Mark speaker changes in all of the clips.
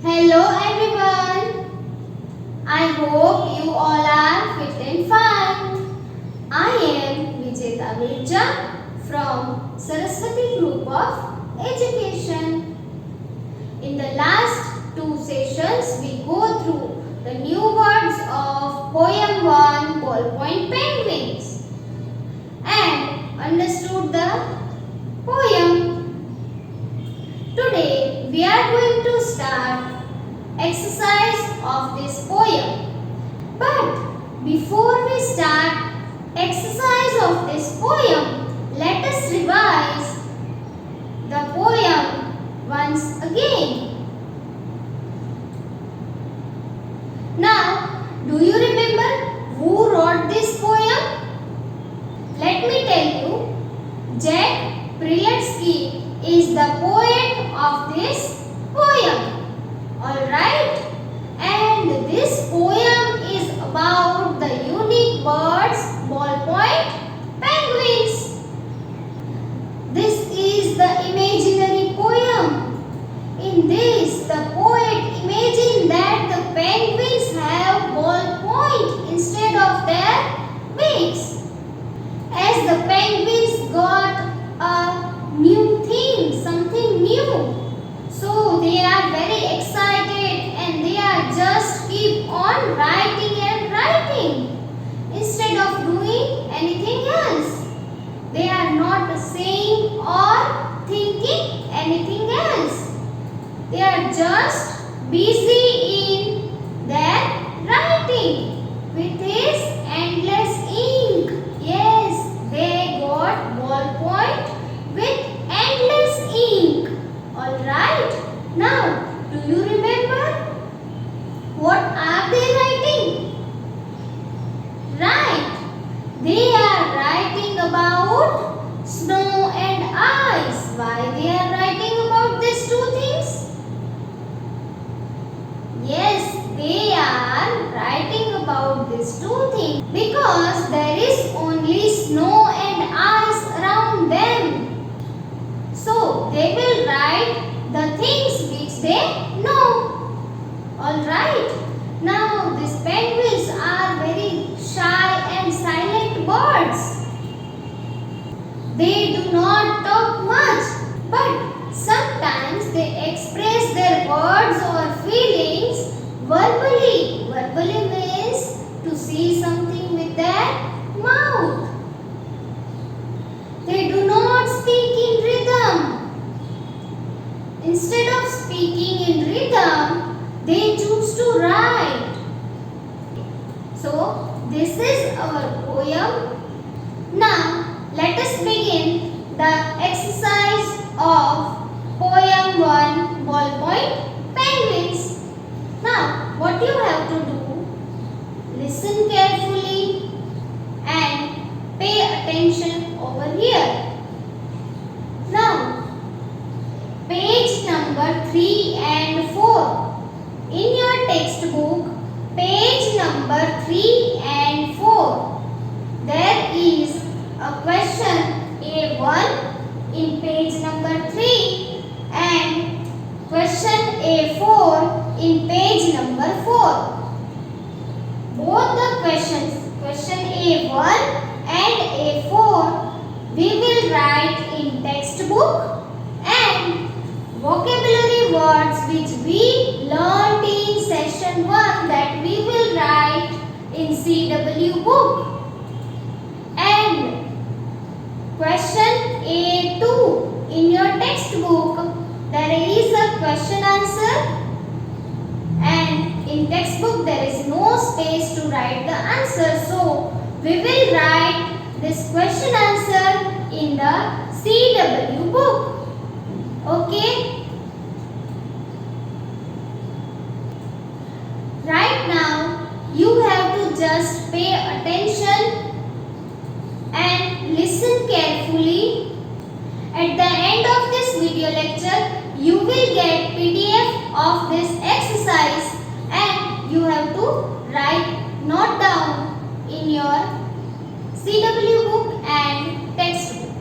Speaker 1: Hello everyone. I hope you all are fit and fine. I am Vijeta Virja from Saraswati Group of Education. In the last two sessions, we go through the new words of Poem 1 Ballpoint Penguins and understood the poem. Today, we are going to start exercise of this poem. But before we start exercise of this poem, let us revise the poem once again. Now, do you remember who wrote this poem? Let me tell you, Jack Prelutsky is the poet of this poem. Alright, and this poem is about the unique birds ballpoint penguins. This is the imaginary poem. In this, the poet imagined that the penguins have ballpoint instead of their beaks. As the penguins got a new thing, something new. So they are very excited and they are just keep on writing and writing instead of doing anything else. They are not saying or thinking anything else. They are just busy in their writing with his endless ink. Yes, they got ballpoint with endless ink. Alright, now do you remember what are they writing? Right, they are writing about snow and ice. Why they are writing about these two things? Yes, they are writing about these two things because there is only snow and ice around them. So, they will write the things which they know. Alright. Now, these penguins are very shy and silent birds. They do not talk much, but sometimes they express their words or feelings verbally. Verbally means to see something with their mouth. They do not speak in rhythm. Instead of speaking in rhythm, they choose to write. So, this is our poem. Now, let us begin the exercise of poem 1 Ballpoint Penguins. Now, what you have to do, listen carefully and pay attention over here. Now, page number 3 and 4. In your textbook, page number 3 and 4. There is a question A1 in page number 3 and question A4 in page number 4. Both the questions, question A1 and A4, we will write in textbook and vocabulary words which we learnt in session 1 that we will write in CW book. And question A2 in your textbook there is a question answer and in textbook there is no space to write the answer. So we will write this question answer in the CW book. Okay. Right now, you have to just pay attention and listen carefully. At the end of this video lecture, you will get PDF of this exercise and you have to note down in your CW book and textbook.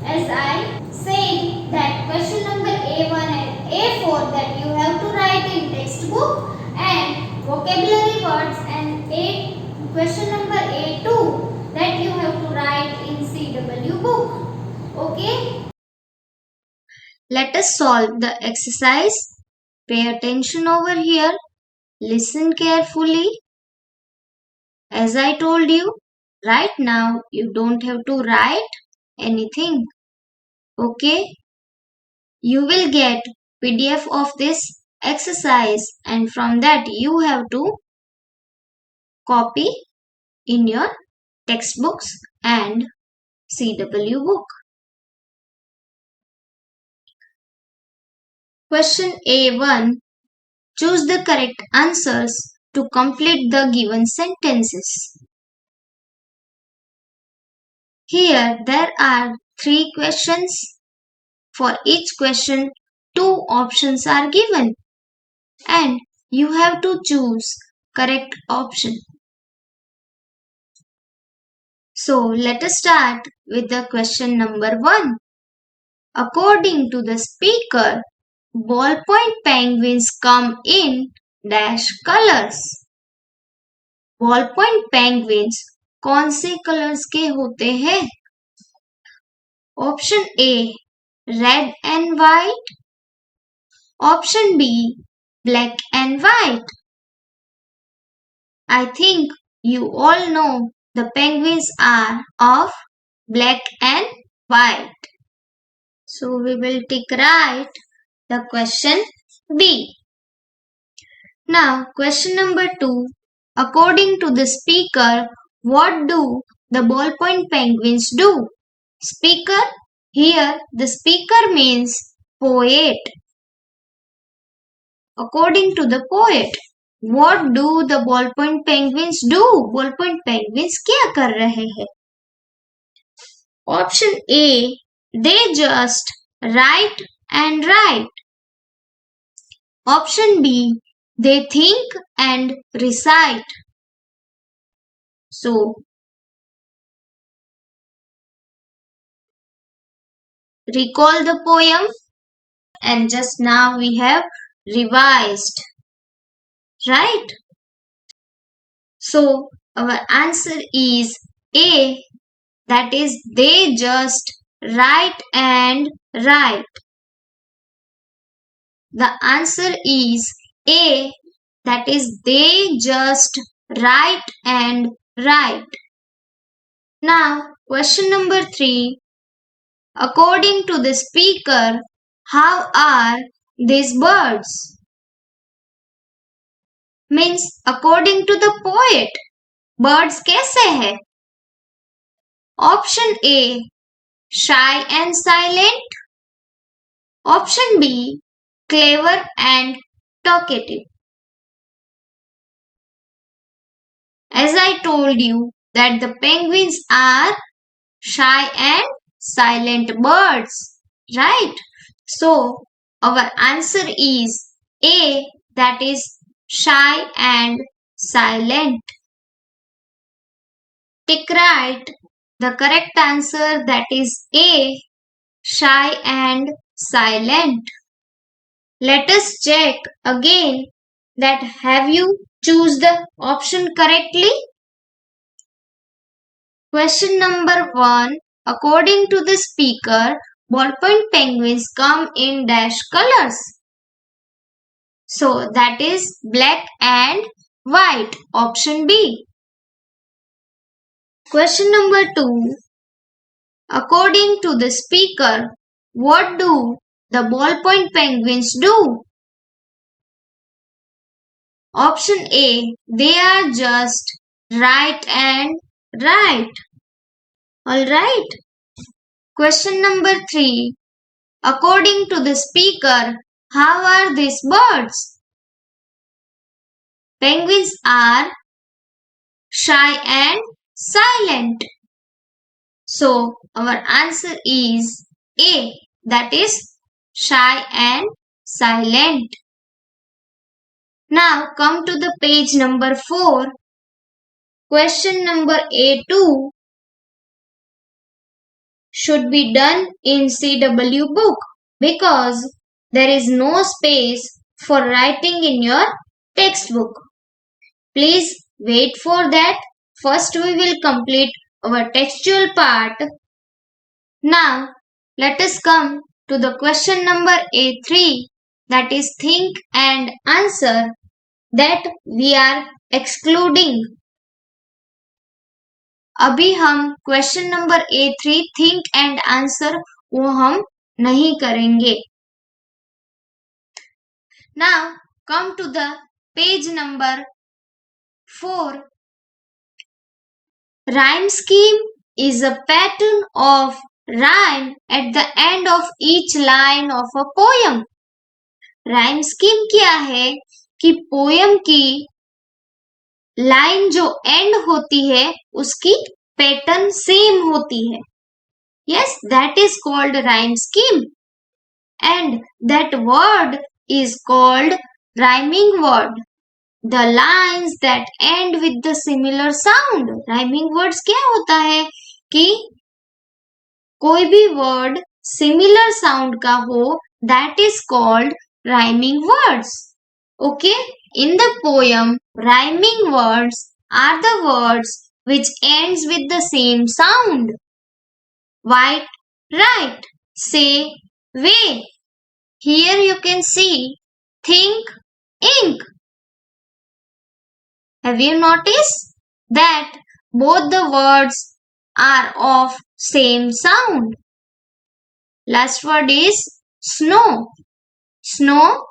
Speaker 1: As I said that question number A1 and A4 that you have book and vocabulary words and question number A2 that you have to write in CW book. Okay? Let us solve the exercise. Pay attention over here. Listen carefully. As I told you, right now you don't have to write anything. Okay? You will get PDF of this exercise and from that you have to copy in your textbooks and CW book. Question A1. Choose the correct answers to complete the given sentences. Here there are 3 questions. For each question, 2 options are given and you have to choose correct option. So let us start with the question number 1. According to the speaker, ballpoint penguins come in dash colors. Ballpoint penguins कौन से colours के होते हैं? Option A red and white, option B black and white. I think you all know the penguins are of black and white. So we will tick right the question B. Now question number 2. According to the speaker, what do the ballpoint penguins do? Speaker, here the speaker means poet. According to the poet, what do the ballpoint penguins do? Ballpoint penguins क्या कर रहे हैं? Option A, they just write and write. Option B, they think and recite. So, recall the poem and just now we have revised. Right? So, our answer is A, that is they just write and write. The answer is A, that is they just write and write. Now, question number 3. According to the speaker, how are these birds? Means according to the poet, birds कैसे हैं? Option A, shy and silent. Option B, clever and talkative. As I told you that the penguins are shy and silent birds, right? So our answer is A, that is shy and silent. Tick right the correct answer, that is A, shy and silent. Let us check again that have you choose the option correctly? Question number 1. According to the speaker, ballpoint penguins come in dash colors. So that is black and white. Option B. Question number 2. According to the speaker, what do the ballpoint penguins do? Option A, they are just write and write. Alright. Question number 3. According to the speaker, how are these birds? Penguins are shy and silent. So our answer is A, that is shy and silent. Now come to the page number 4. Question number A2 should be done in CW book because there is no space for writing in your textbook. Please wait for that. First we will complete our textual part. Now let us come to the question number A3, that is think and answer, that we are excluding. अभी हम question number A3 think and answer वो हम नहीं करेंगे. Now come to the page number 4. Rhyme scheme is a pattern of rhyme at the end of each line of a poem. Rhyme scheme क्या है कि poem की line जो and होती है उसकी पैटर्न सेम होती है. Yes, that is called rhyme scheme. And that word is called rhyming word. The lines that end with the similar sound. Rhyming words क्या होता है कि कोई भी word similar sound का हो, that is called rhyming words. Okay, in the poem, rhyming words are the words which ends with the same sound. White, right, say, way. Here you can see think, ink. Have you noticed that both the words are of same sound? Last word is snow. Snow,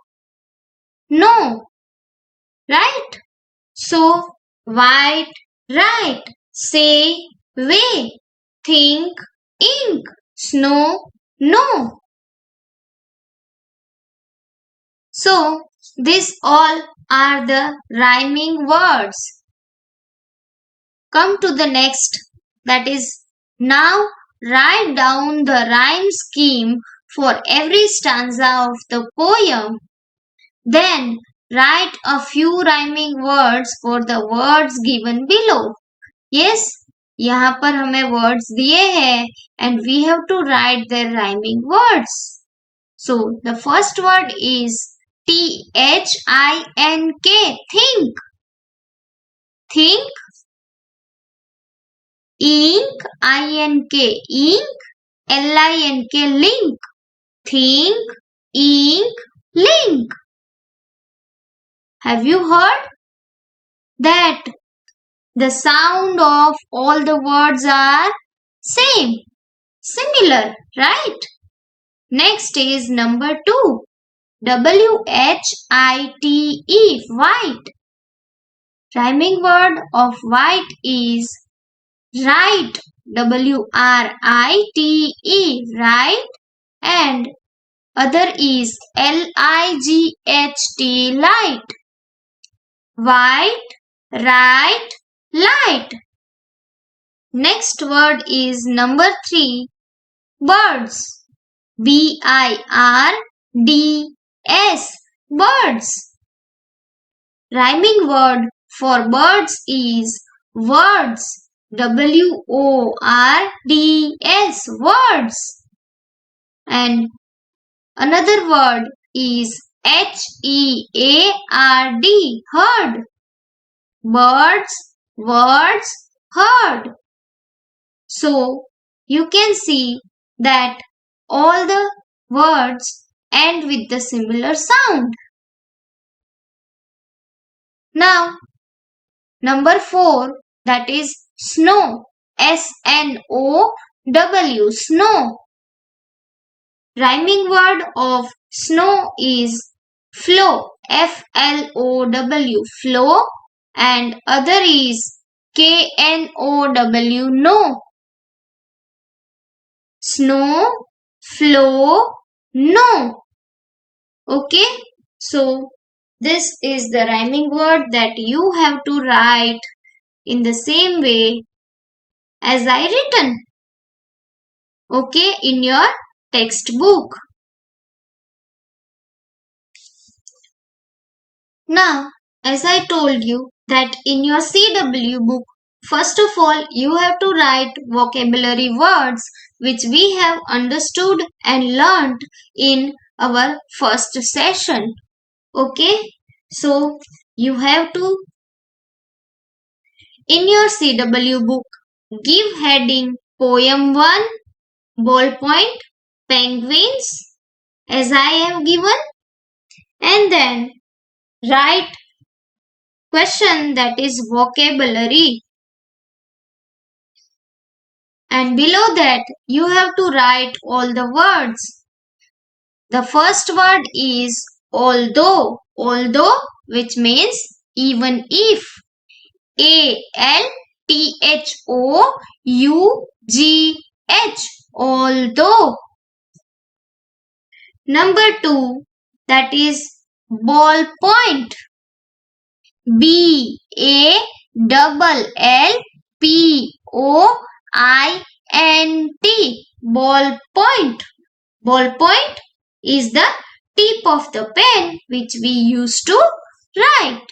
Speaker 1: no. Right? So, white, right. Say, way. Think, ink. Snow, no. So, these all are the rhyming words. Come to the next, that is, now write down the rhyme scheme for every stanza of the poem. Then write a few rhyming words for the words given below. Yes, यहाँ पर हमें words दिए हैं and we have to write their rhyming words. So the first word is T-H-I-N-K, think. Think. Ink, I-N-K, ink. L-I-N-K, link. Think, ink, link. Have you heard that the sound of all the words are same, similar, right? Next is number 2. W-H-I-T-E, white. Rhyming word of white is right. W-R-I-T-E, right. And other is L-I-G-H-T, light. White, right, light. Next word is number 3, birds. B-I-R-D-S, birds. Rhyming word for birds is words. W-O-R-D-S, words. And another word is H-E-A-R-D, herd. Birds, words, herd. So you can see that all the words end with the similar sound. Now, number 4, that is snow. S-N-O-W, snow. Rhyming word of snow is flow. F-L-O-W, flow. And other is K-N-O-W, no. Snow, flow, no. Okay, so this is the rhyming word that you have to write in the same way as I written. Okay, in your textbook. Now, as I told you that in your CW book, first of all, you have to write vocabulary words which we have understood and learnt in our first session. Okay, so you have to, in your CW book, give heading Poem 1, ballpoint, penguins, as I have given, and then write question that is vocabulary. And below that, you have to write all the words. The first word is although, which means even if. ALTHOUGH, although. Number two, that is ballpoint. BALLPOINT, ballpoint. Ballpoint is the tip of the pen which we use to write.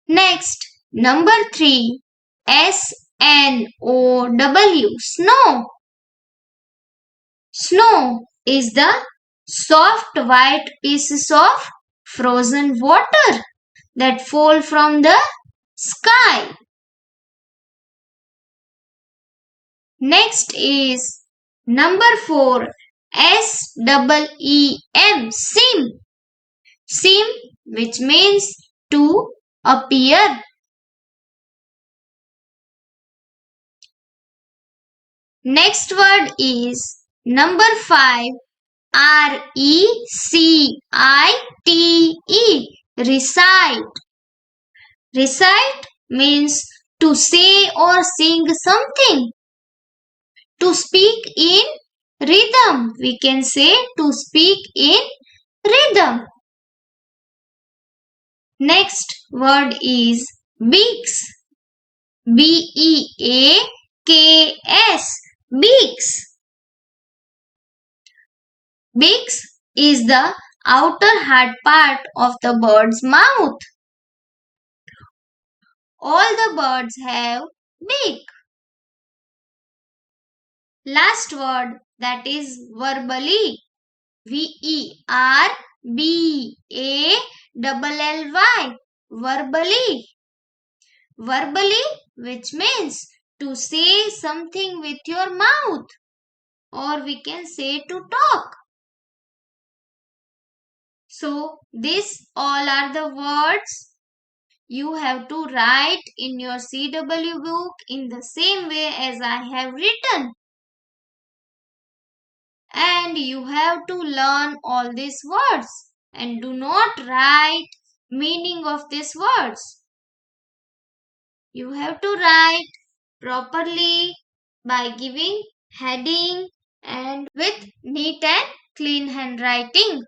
Speaker 1: Next, number 3, SNOW, snow. Snow is the soft white pieces of frozen water that fall from the sky. Next is number 4, SEEM, seem. Seem, which means to appear. Next word is number 5, RECITE, recite. Recite means to say or sing something. To speak in rhythm. We can say to speak in rhythm. Next word is beaks. BEAKS, beaks. Beaks is the outer hard part of the bird's mouth. All the birds have beak. Last word, that is verbally. VERBALLY, verbally. Verbally, which means to say something with your mouth, or we can say to talk. So, these all are the words you have to write in your CW book in the same way as I have written. And you have to learn all these words and do not write meaning of these words. You have to write properly by giving heading and with neat and clean handwriting.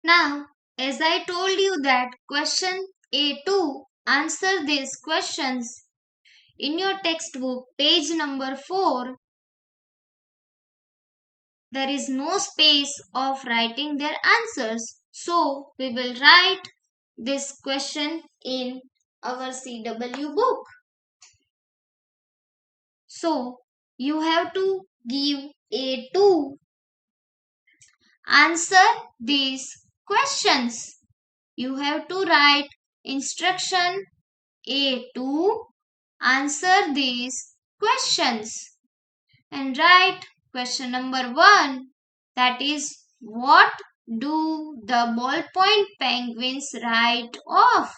Speaker 1: Now, as I told you that question A2, answer these questions in your textbook, page number 4. There is no space of writing their answers. So, we will write this question in our CW book. So, you have to give A2. Answer these questions. You have to write instruction A2. Answer these questions. And write question number 1. That is, what do the ballpoint penguins write off?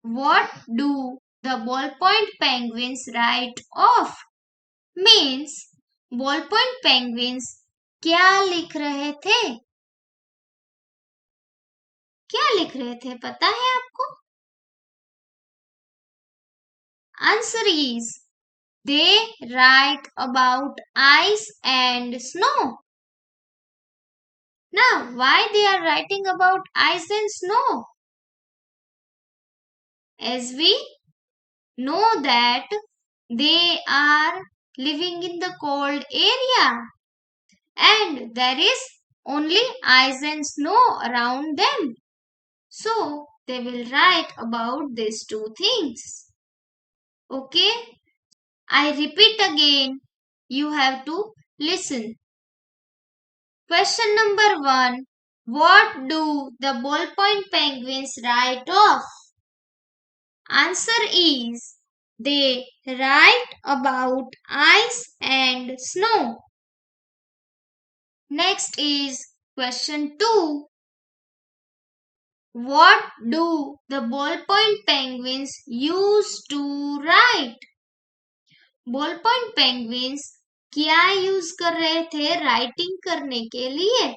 Speaker 1: What do the ballpoint penguins write off? Means ballpoint penguins क्या लिख रहे थे? क्या लिख रहे थे पता है आपको? Answer is they write about ice and snow. Now, why they are writing about ice and snow? As we know that they are living in the cold area and there is only ice and snow around them. So, they will write about these two things. Okay? I repeat again, you have to listen. Question number 1. What do the ballpoint penguins write off? Answer is they write about ice and snow. Next is question 2. What do the ballpoint penguins use to write? Ballpoint penguins क्या use कर रहे थे writing करने के लिए?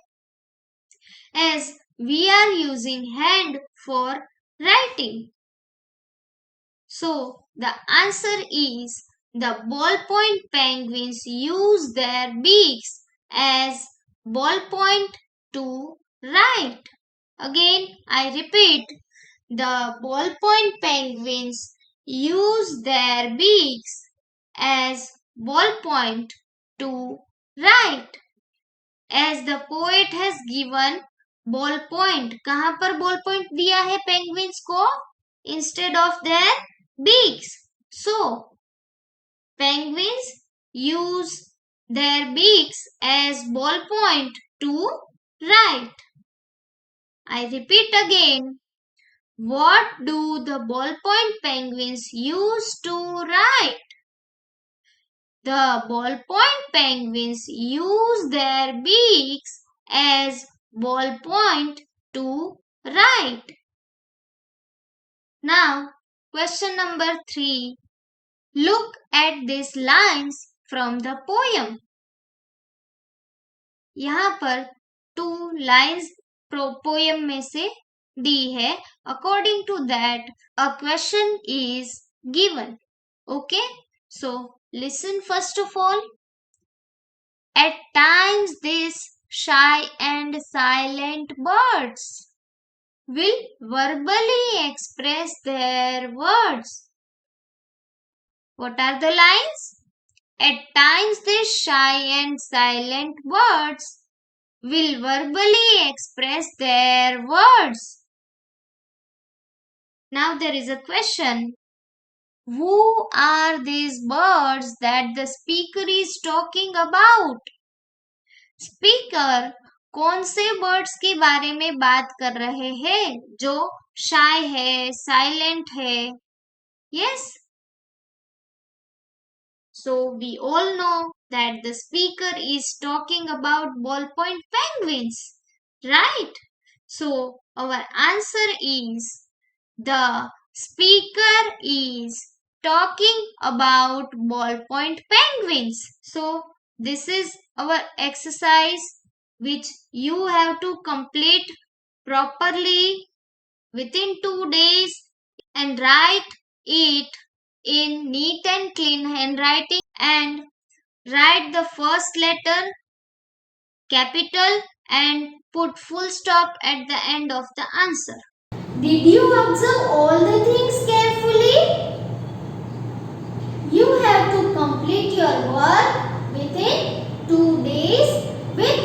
Speaker 1: As we are using hand for writing. So the answer is the ballpoint penguins use their beaks as ballpoint to write. Again, I repeat, the ballpoint penguins use their beaks as ballpoint to write. As the poet has given ballpoint, कहाँ पर ballpoint दिया है penguins को? Instead of their beaks. So, penguins use their beaks as ballpoint to write. I repeat again. What do the ballpoint penguins use to write? The ballpoint penguins use their beaks as ballpoint to write. Now, question number 3. Look at these lines from the poem. यहाँ पर 2 lines poem में से दी है. According to that, a question is given. Okay? So, listen first of all. At times these shy and silent birds will verbally express their words. What are the lines? At times these shy and silent birds will verbally express their words. Now there is a question. Who are these birds that the speaker is talking about? Speaker कौन से birds के बारे में बात कर रहे हैं जो शाय है, साइलेंट है? Yes. So we all know that the speaker is talking about ballpoint penguins, right? So our answer is the speaker is talking about ballpoint penguins. So this is our exercise which you have to complete properly within 2 days and write it in neat and clean handwriting and write the first letter capital and put full stop at the end of the answer. Did you observe all the things carefully? You have to complete your work within 2 days with